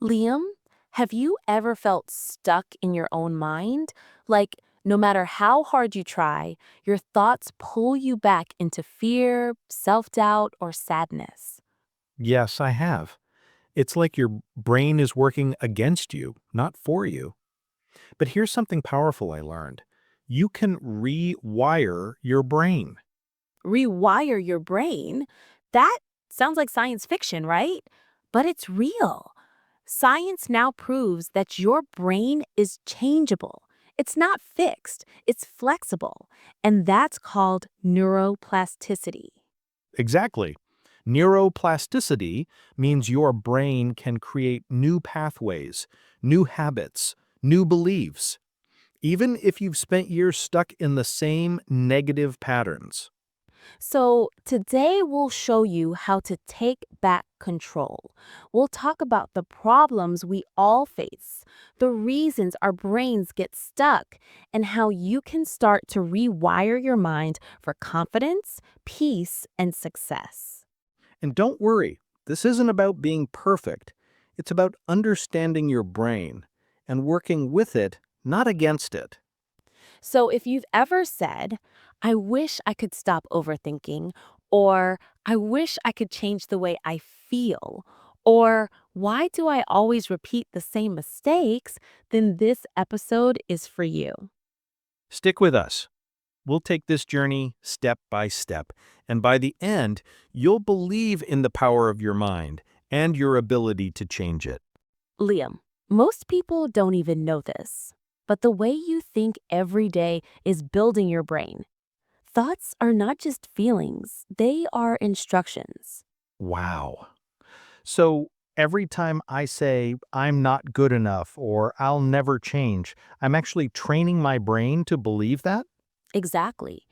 Liam, have you ever felt stuck in your own mind? Like, no matter how hard you try, your thoughts pull you back into fear, self doubt, or sadness. Yes, I have. It's like your brain is working against you, not for you. But here's something powerful I learned. You can rewire your brain. Rewire your brain? That sounds like science fiction, right? But it's real. Science now proves that your brain is changeable. It's not fixed, it's flexible. And that's called neuroplasticity. Exactly. Neuroplasticity means your brain can create new pathways, new habits, new beliefs, even if you've spent years stuck in the same negative patterns. So, today we'll show you how to take back control. We'll talk about the problems we all face, the reasons our brains get stuck, and how you can start to rewire your mind for confidence, peace, and success. And don't worry, this isn't about being perfect. It's about understanding your brain and working with it, not against it. So, if you've ever said, I wish I could stop overthinking, or I wish I could change the way I feel, or why do I always repeat the same mistakes, then this episode is for you. Stick with us. We'll take this journey step by step, and by the end, you'll believe in the power of your mind and your ability to change it. Liam, most people don't even know this, but the way you think every day is building your brain. Thoughts are not just feelings, they are instructions. Wow. So every time I say, I'm not good enough or I'll never change, I'm actually training my brain to believe that? Exactly.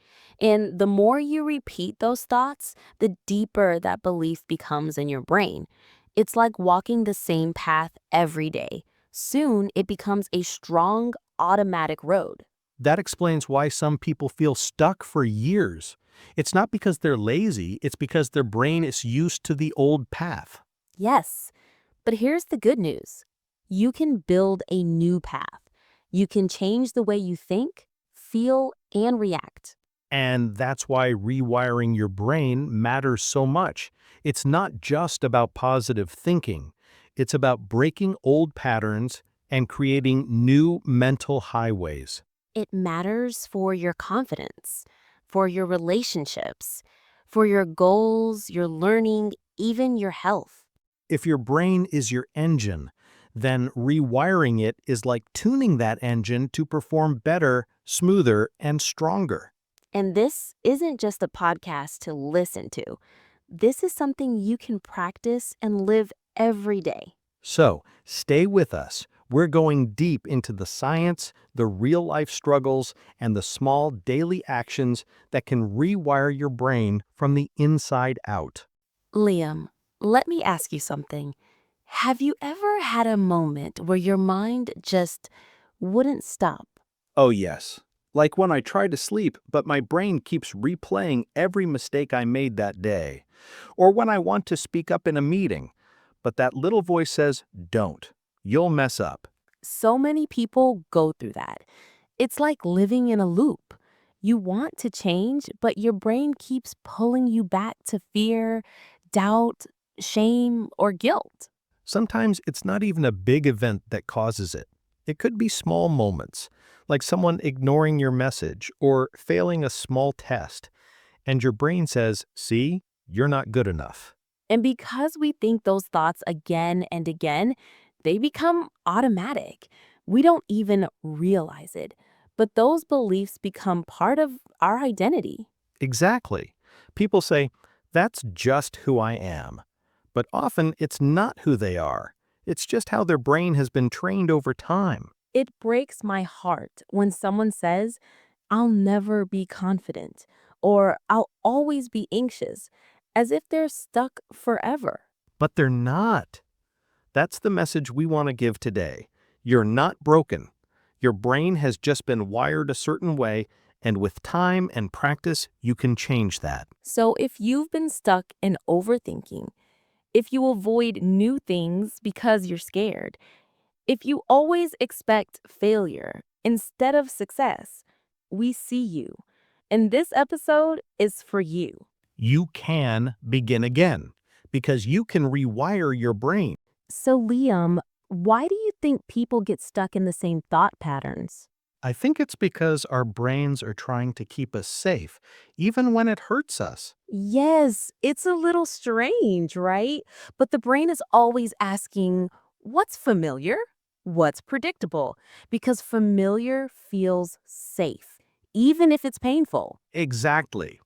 And the more you repeat those thoughts, the deeper that belief becomes in your brain. It's like walking the same path every day. Soon, it becomes a strong, automatic road. That explains why some people feel stuck for years. It's not because they're lazy, it's because their brain is used to the old path. Yes, but here's the good news. You can build a new path. You can change the way you think, feel, and react. And that's why rewiring your brain matters so much. It's not just about positive thinking. It's about breaking old patterns and creating new mental highways. It matters for your confidence, for your relationships, for your goals, your learning, even your health. If your brain is your engine, then rewiring it is like tuning that engine to perform better, smoother, and stronger. And this isn't just a podcast to listen to. This is something you can practice and live every day. So, stay with us. We're going deep into the science, the real-life struggles, and the small daily actions that can rewire your brain from the inside out. Liam, let me ask you something. Have you ever had a moment where your mind just wouldn't stop? Oh, yes. Like when I try to sleep, but my brain keeps replaying every mistake I made that day. Or when I want to speak up in a meeting, but that little voice says, don't. You'll mess up. So many people go through that. It's like living in a loop. You want to change, but your brain keeps pulling you back to fear, doubt, shame, or guilt. Sometimes it's not even a big event that causes it. It could be small moments, like someone ignoring your message or failing a small test, and your brain says, see, you're not good enough. And because we think those thoughts again and again, they become automatic. We don't even realize it. But those beliefs become part of our identity. Exactly. People say, that's just who I am. But often it's not who they are. It's just how their brain has been trained over time. It breaks my heart when someone says, I'll never be confident, or I'll always be anxious, as if they're stuck forever. But they're not. That's the message we want to give today. You're not broken. Your brain has just been wired a certain way, and with time and practice, you can change that. So if you've been stuck in overthinking, if you avoid new things because you're scared, if you always expect failure instead of success, we see you. And this episode is for you. You can begin again because you can rewire your brain. So, Liam, why do you think people get stuck in the same thought patterns? I think it's because our brains are trying to keep us safe, even when it hurts us. Yes, it's a little strange, right? But the brain is always asking, what's familiar? What's predictable? Because familiar feels safe, even if it's painful. Exactly.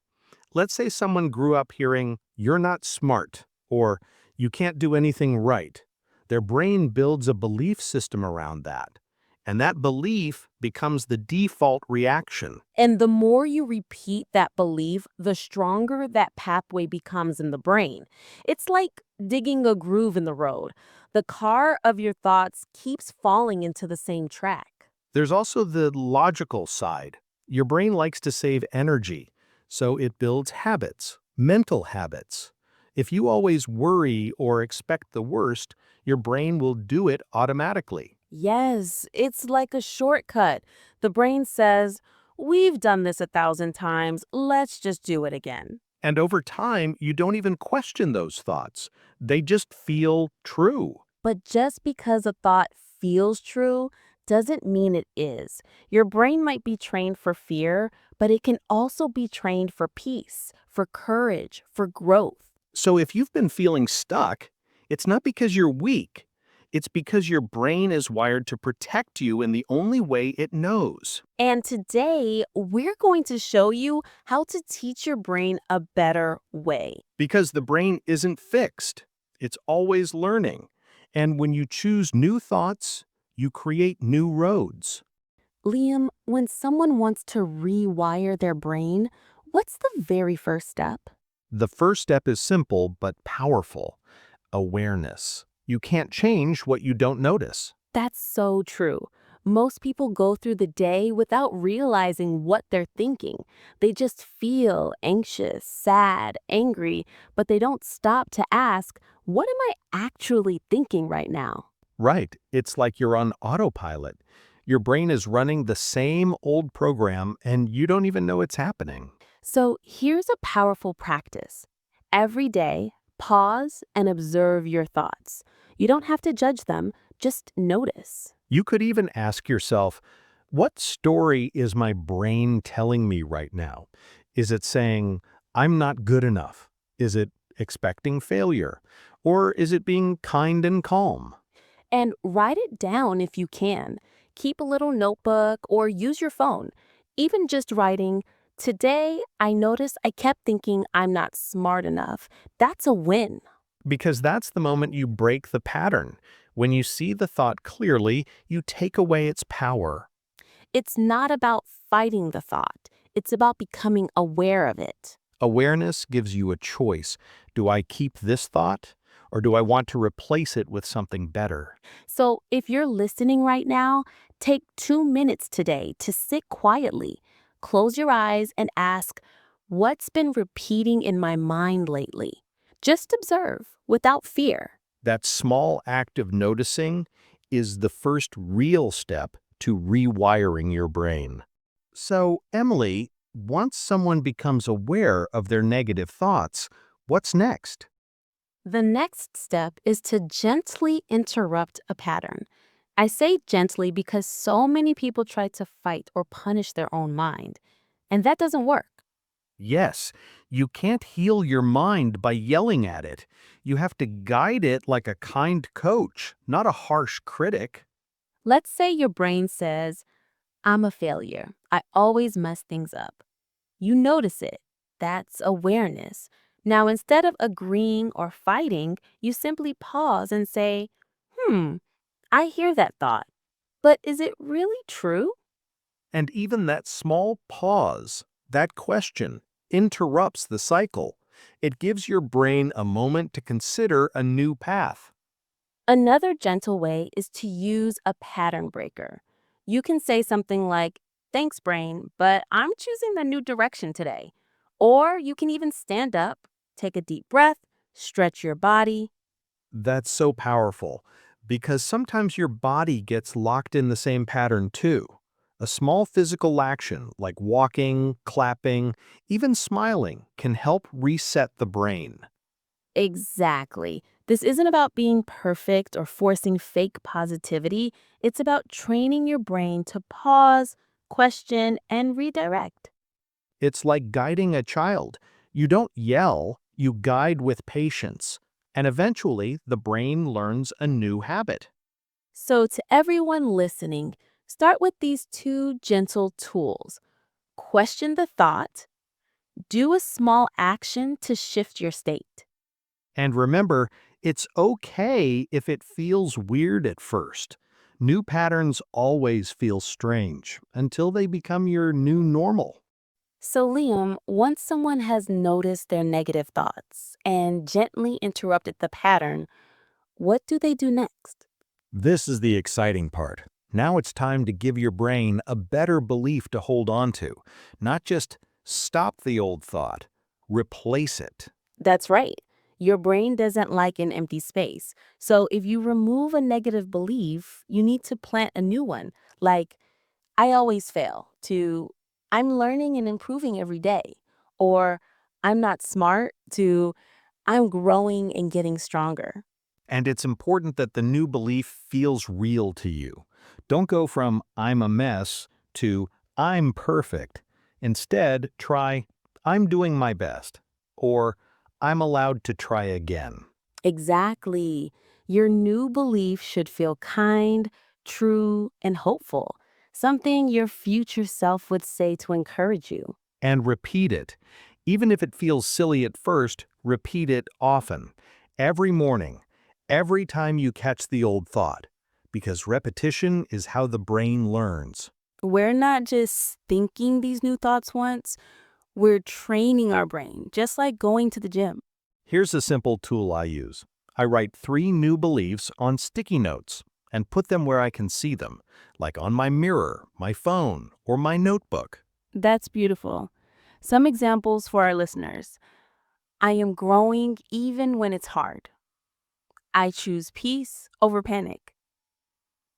Let's say someone grew up hearing, "You're not smart," or "You can't do anything right." Their brain builds a belief system around that. And that belief becomes the default reaction. And the more you repeat that belief, the stronger that pathway becomes in the brain. It's like digging a groove in the road. The car of your thoughts keeps falling into the same track. There's also the logical side. Your brain likes to save energy, so it builds habits, mental habits. If you always worry or expect the worst, your brain will do it automatically. Yes, it's like a shortcut. The brain says, we've done this 1,000 times, let's just do it again. And over time, you don't even question those thoughts. They just feel true. But just because a thought feels true doesn't mean it is. Your brain might be trained for fear, but it can also be trained for peace, for courage, for growth. So if you've been feeling stuck, it's not because you're weak. It's because your brain is wired to protect you in the only way it knows. And today, we're going to show you how to teach your brain a better way. Because the brain isn't fixed, it's always learning. And when you choose new thoughts, you create new roads. Liam, when someone wants to rewire their brain, what's the very first step? The first step is simple but powerful: awareness. You can't change what you don't notice. That's so true. Most people go through the day without realizing what they're thinking. They just feel anxious, sad, angry, but they don't stop to ask, what am I actually thinking right now? Right, it's like you're on autopilot. Your brain is running the same old program and you don't even know it's happening. So here's a powerful practice. Every day, pause and observe your thoughts. You don't have to judge them, just notice. You could even ask yourself, what story is my brain telling me right now? Is it saying, I'm not good enough? Is it expecting failure? Or is it being kind and calm? And write it down if you can. Keep a little notebook or use your phone. Even just writing, today I noticed I kept thinking I'm not smart enough. That's a win. Because that's the moment you break the pattern. When you see the thought clearly, you take away its power. It's not about fighting the thought, it's about becoming aware of it. Awareness gives you a choice. Do I keep this thought, or do I want to replace it with something better? So if you're listening right now, take 2 minutes today to sit quietly. Close your eyes and ask, what's been repeating in my mind lately? Just observe without fear. That small act of noticing is the first real step to rewiring your brain. So, Emily, once someone becomes aware of their negative thoughts, what's next? The next step is to gently interrupt a pattern. I say gently because so many people try to fight or punish their own mind, and that doesn't work. Yes, you can't heal your mind by yelling at it. You have to guide it like a kind coach, not a harsh critic. Let's say your brain says, I'm a failure. I always mess things up. You notice it. That's awareness. Now, instead of agreeing or fighting, you simply pause and say, hmm, I hear that thought, but is it really true? And even that small pause, that question, interrupts the cycle. It gives your brain a moment to consider a new path. Another gentle way is to use a pattern breaker. You can say something like, thanks, brain, but I'm choosing the new direction today. Or you can even stand up, take a deep breath, stretch your body. That's so powerful because sometimes your body gets locked in the same pattern too. A small physical action like walking, clapping, even smiling can help reset the brain. Exactly. This isn't about being perfect or forcing fake positivity. It's about training your brain to pause, question, and redirect. It's like guiding a child. You don't yell, you guide with patience. And eventually, the brain learns a new habit. So, to everyone listening, start with these two gentle tools. Question the thought, do a small action to shift your state. And remember, it's okay if it feels weird at first. New patterns always feel strange until they become your new normal. So, Liam, once someone has noticed their negative thoughts and gently interrupted the pattern, what do they do next? This is the exciting part. Now it's time to give your brain a better belief to hold on to, not just stop the old thought, replace it. That's right. Your brain doesn't like an empty space. So, if you remove a negative belief, you need to plant a new one, like, I always fail, to I'm learning and improving every day, or I'm not smart, to I'm growing and getting stronger. And it's important that the new belief feels real to you. Don't go from I'm a mess to I'm perfect. Instead, try I'm doing my best or I'm allowed to try again. Exactly. Your new belief should feel kind, true, and hopeful, something your future self would say to encourage you. And repeat it. Even if it feels silly at first, repeat it often. Every morning, every time you catch the old thought. Because repetition is how the brain learns. We're not just thinking these new thoughts once, we're training our brain, just like going to the gym. Here's a simple tool I use. I write 3 new beliefs on sticky notes and put them where I can see them, like on my mirror, my phone, or my notebook. That's beautiful. Some examples for our listeners. I am growing even when it's hard. I choose peace over panic.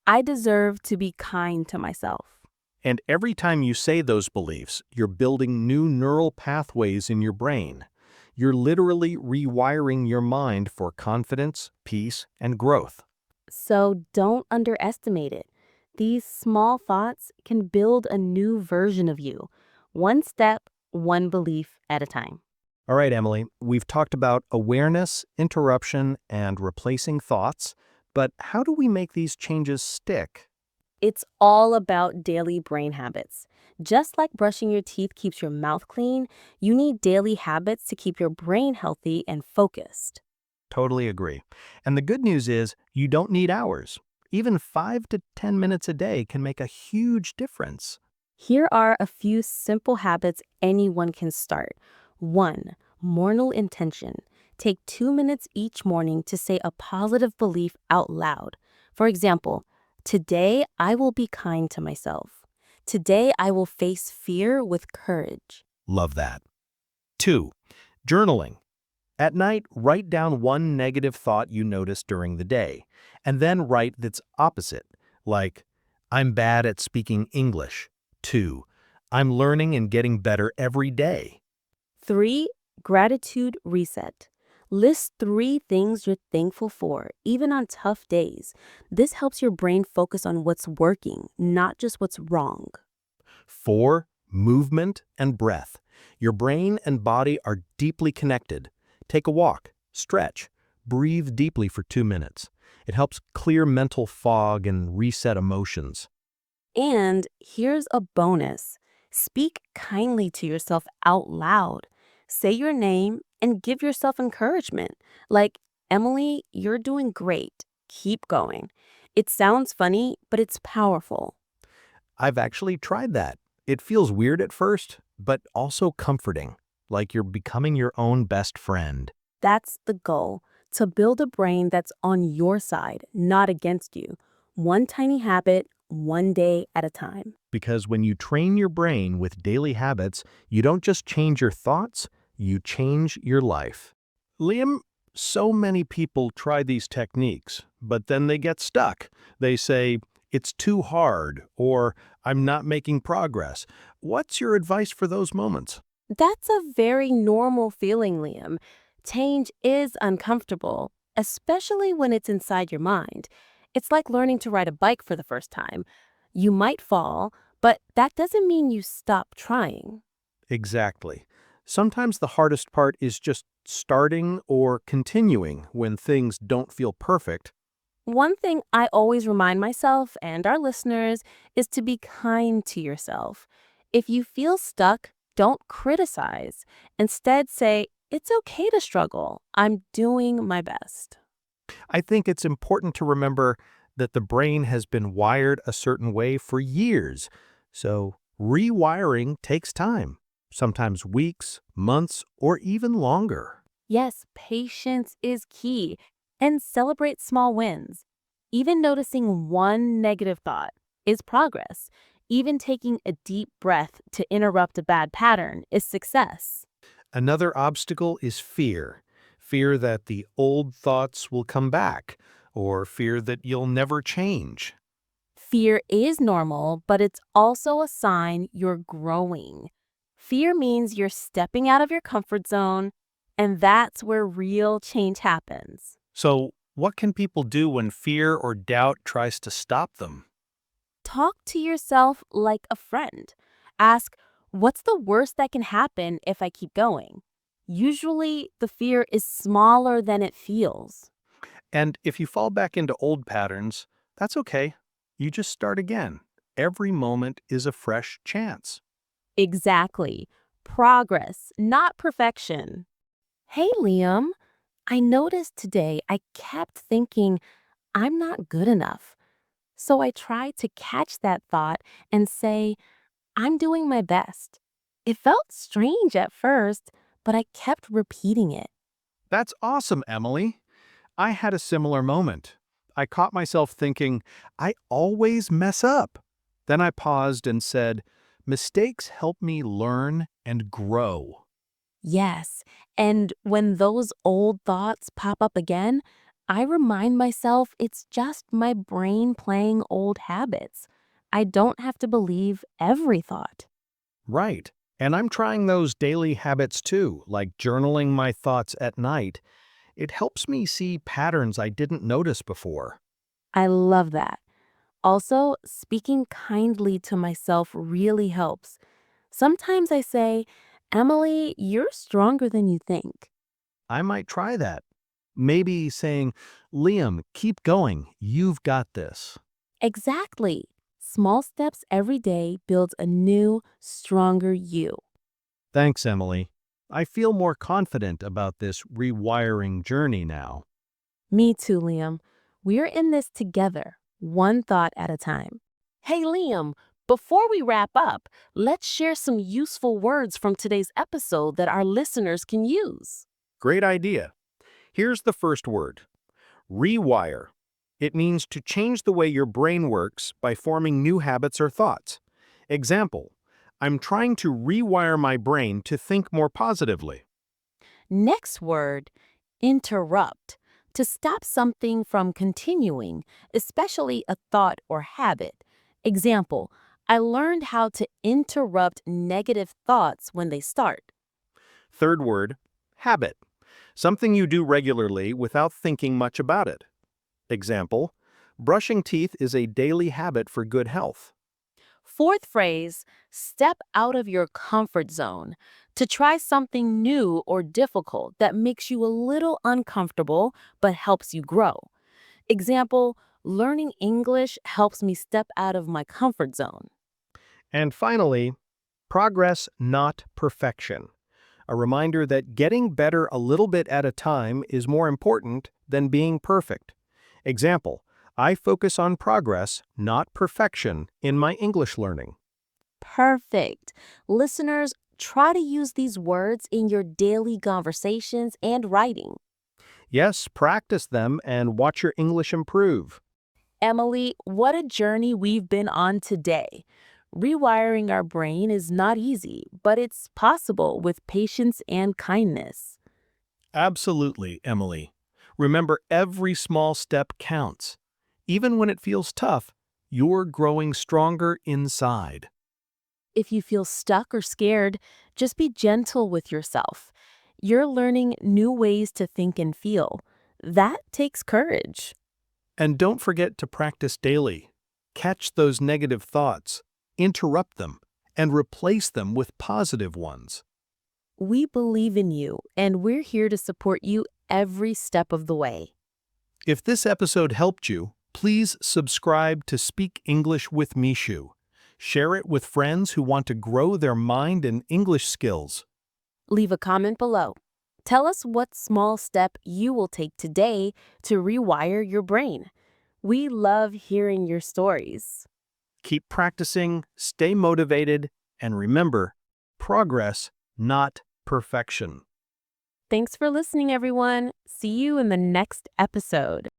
I deserve to be kind to myself. And every time you say those beliefs, you're building new neural pathways in your brain. You're literally rewiring your mind for confidence, peace, and growth. So don't underestimate it. These small thoughts can build a new version of you, one step, one belief at a time. All right, Emily, we've talked about awareness, interruption, and replacing thoughts, but how do we make these changes stick? It's all about daily brain habits. Just like brushing your teeth keeps your mouth clean, you need daily habits to keep your brain healthy and focused. Totally agree. And the good news is you don't need hours. Even 5 to 10 minutes a day can make a huge difference. Here are a few simple habits anyone can start. 1. Morning intention. Take 2 minutes each morning to say a positive belief out loud. For example, today I will be kind to myself. Today I will face fear with courage. Love that. 2. Journaling. At night, write down one negative thought you noticed during the day, and then write its opposite, like, I'm bad at speaking English. 2. I'm learning and getting better every day. 3. Gratitude reset. List 3 things you're thankful for, even on tough days. This helps your brain focus on what's working, not just what's wrong. 4. Movement and breath. Your brain and body are deeply connected. Take a walk, stretch, breathe deeply for 2 minutes. It helps clear mental fog and reset emotions. And here's a bonus. Speak kindly to yourself out loud. Say your name and give yourself encouragement. Like, Emily, you're doing great. Keep going. It sounds funny, but it's powerful. I've actually tried that. It feels weird at first, but also comforting, like you're becoming your own best friend. That's the goal, to build a brain that's on your side, not against you. One tiny habit, one day at a time. Because when you train your brain with daily habits, you don't just change your thoughts, you change your life. Liam, So many people try these techniques, but then they get stuck. They say, it's too hard, or I'm not making progress. What's your advice for those moments? That's a very normal feeling, Liam. Change is uncomfortable, especially when it's inside your mind. It's like learning to ride a bike for the first time. You might fall, but that doesn't mean you stop trying. Exactly. Sometimes the hardest part is just starting or continuing when things don't feel perfect. One thing I always remind myself and our listeners is to be kind to yourself. If you feel stuck, don't criticize. Instead, say, it's okay to struggle. I'm doing my best. I think it's important to remember that the brain has been wired a certain way for years. So rewiring takes time, sometimes weeks, months, or even longer. Yes, patience is key. And celebrate small wins. Even noticing one negative thought is progress. Even taking a deep breath to interrupt a bad pattern is success. Another obstacle is fear. Fear that the old thoughts will come back, or fear that you'll never change. Fear is normal, but it's also a sign you're growing. Fear means you're stepping out of your comfort zone, and that's where real change happens. So, what can people do when fear or doubt tries to stop them? Talk to yourself like a friend. Ask, what's the worst that can happen if I keep going? Usually, the fear is smaller than it feels. And if you fall back into old patterns, that's okay. You just start again. Every moment is a fresh chance. Exactly. Progress, not perfection. Hey, Liam, I noticed today I kept thinking I'm not good enough. So I tried to catch that thought and say, I'm doing my best. It felt strange at first, but I kept repeating it. That's awesome, Emily. I had a similar moment. I caught myself thinking, I always mess up. Then I paused and said, mistakes help me learn and grow. Yes, and when those old thoughts pop up again, I remind myself it's just my brain playing old habits. I don't have to believe every thought. Right. And I'm trying those daily habits too, like journaling my thoughts at night. It helps me see patterns I didn't notice before. I love that. Also, speaking kindly to myself really helps. Sometimes I say, Emily, you're stronger than you think. I might try that. Maybe saying, Liam, keep going. You've got this. Exactly. Small steps every day builds a new, stronger you. Thanks, Emily. I feel more confident about this rewiring journey now. Me too, Liam. We're in this together, one thought at a time. Hey, Liam, before we wrap up, let's share some useful words from today's episode that our listeners can use. Great idea. Here's the first word, rewire. It means to change the way your brain works by forming new habits or thoughts. Example, I'm trying to rewire my brain to think more positively. Next word, interrupt. To stop something from continuing, especially a thought or habit. Example, I learned how to interrupt negative thoughts when they start. Third word, habit. Something you do regularly without thinking much about it. Example, brushing teeth is a daily habit for good health. Fourth phrase, step out of your comfort zone. To try something new or difficult that makes you a little uncomfortable but helps you grow. Example, learning English helps me step out of my comfort zone. And finally, progress, not perfection. A reminder that getting better a little bit at a time is more important than being perfect. Example, I focus on progress, not perfection, in my English learning. Perfect. Listeners, try to use these words in your daily conversations and writing. Yes, practice them and watch your English improve. Emily, what a journey we've been on today. Rewiring our brain is not easy, but it's possible with patience and kindness. Absolutely, Emily. Remember, every small step counts. Even when it feels tough, you're growing stronger inside. If you feel stuck or scared, just be gentle with yourself. You're learning new ways to think and feel. That takes courage. And don't forget to practice daily. Catch those negative thoughts, interrupt them, and replace them with positive ones. We believe in you, and we're here to support you every step of the way. If this episode helped you, please subscribe to Speak English with Mishu. Share it with friends who want to grow their mind and English skills. Leave a comment below. Tell us what small step you will take today to rewire your brain. We love hearing your stories. Keep practicing, stay motivated, and remember, progress, not perfection. Thanks for listening, everyone. See you in the next episode.